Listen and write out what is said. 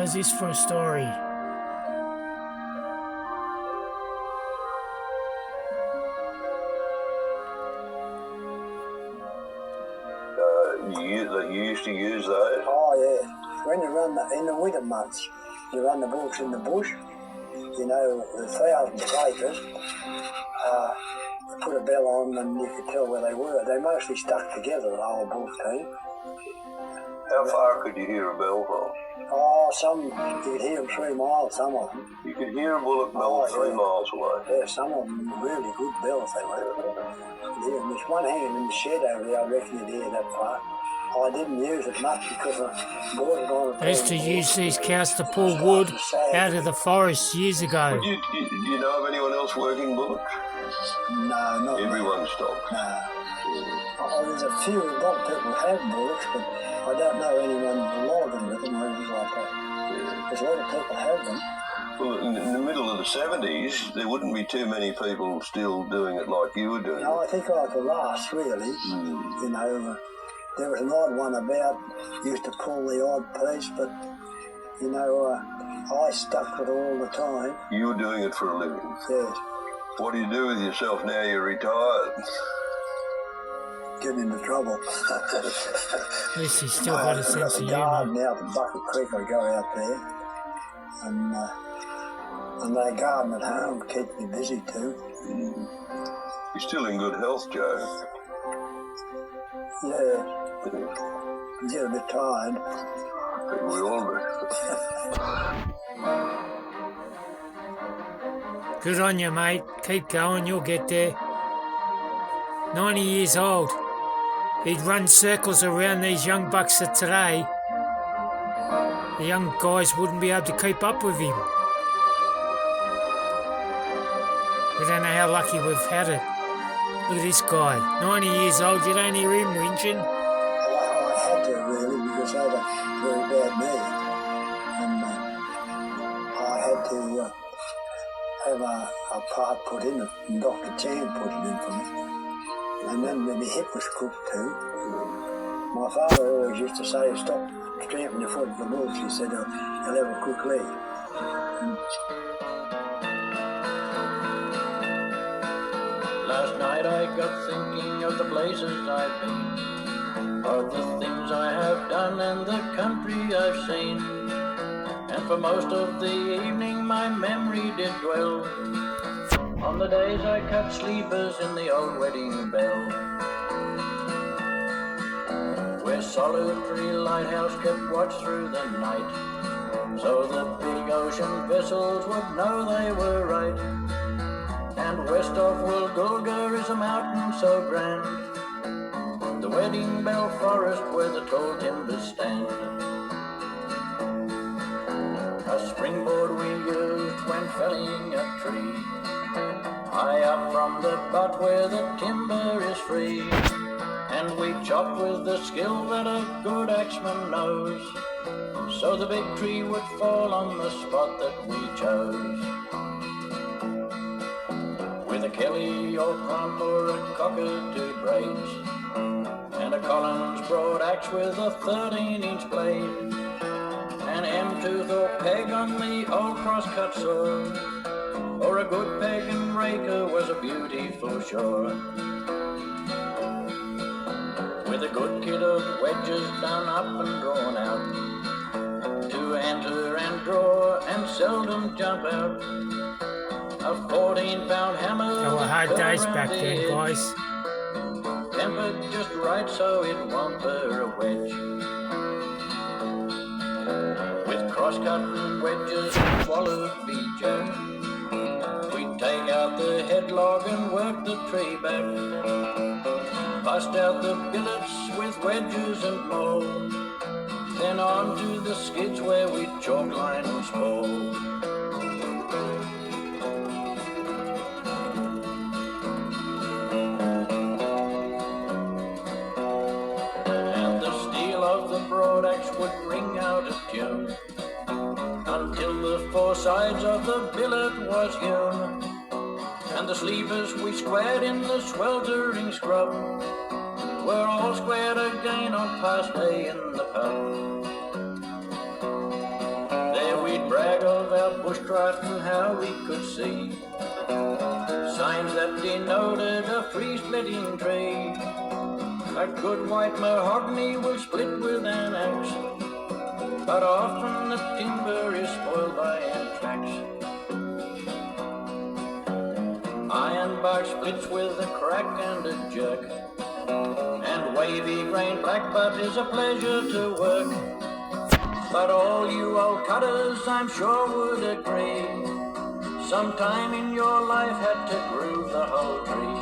How's this for a story? You used to use those? Oh, yeah. When you run in the winter months, you run the bullocks in the bush, you know, with thousands of acres, you put a bell on and you could tell where they were. They mostly stuck together, the whole bull team. How far could you hear a bell from? Oh, some, you could hear them 3 miles, some of them. You could hear a bullock bell 3 miles away? Yeah, some of them really good bells they were. You hear them. There's one hanging in the shed over there, I reckon you'd hear that far. I didn't use it much because I bought it on I used to use these cows to pull wood out of the forest years ago. Do you know of anyone else working bullocks? No, not Everyone stopped? No. Oh, there's a few, a lot of people have bullocks, but I don't know anyone logging with them or anything like that. There's a lot of people have them. Well, in the middle of the 70s, there wouldn't be too many people still doing it like you were doing. No, I think like the last, really. You know, there was an odd one about, used to pull the odd piece, but, you know, I stuck with it all the time. You were doing it for a living? Yes. What do you do with yourself now you're retired? Get into trouble. At least he's still got a sense of humour. garden out at Bucket Creek, I go out there, and they garden at home, keep me busy too. You're still in good health, Joe. Yeah. Get a bit tired. We all do. Good on you, mate. Keep going, you'll get there. 90 years old. He'd run circles around these young bucks of today. The young guys wouldn't be able to keep up with him. We don't know how lucky we've had it. Look at this guy, 90 years old, you don't hear him whinging. I had to really, because I had a very bad knee. And I had to have a part put in it, and Dr. Chan put it in for me. And then my hip was crooked too. My father always used to say, stop stamping your foot at the bullocks. He said, you'll have a crooked leg. Last night I got thinking of the places I've been, of the things I have done and the country I've seen. And for most of the evening my memory did dwell on the days I cut sleepers in the old Wedding Bell, where solitary lighthouse kept watch through the night, so the big ocean vessels would know they were right. And west of Woolgoolga is a mountain so grand, the Wedding Bell Forest where the tall timbers stand. A springboard we used when felling a tree, high up from the butt where the timber is free, and we chopped with the skill that a good axeman knows, so the big tree would fall on the spot that we chose. With a Kelly or crump or a cockatoo braids, and a Collins broad axe with a 13-inch blade, an M-tooth or peg on the old cross-cut saw, or a good peg and raker was a beauty for sure. With a good kit of wedges done up and drawn out, to enter and draw and seldom jump out, a 14-pound hammer. There were hard days back then, guys. Tempered just right so it won't burr a wedge. With cross-cut wedges and wallowed beecher, we'd take out the headlog and work the tree back, bust out the billets with wedges and mold, then on to the skids where we'd chalk line and spoil. Broad axe would ring out a tune until the four sides of the billet was hewn, and the sleevers we squared in the sweltering scrub were all squared again on past day in the pub. bush trotting how we could see signs that denoted a free splitting trade. A good white mahogany will split with an axe, but often the timber is spoiled by anthrax. Ironbark splits with a crack and a jerk, and wavy grain blackbutt is a pleasure to work. But all you old cutters, I'm sure, would agree, sometime in your life had to groove the whole tree.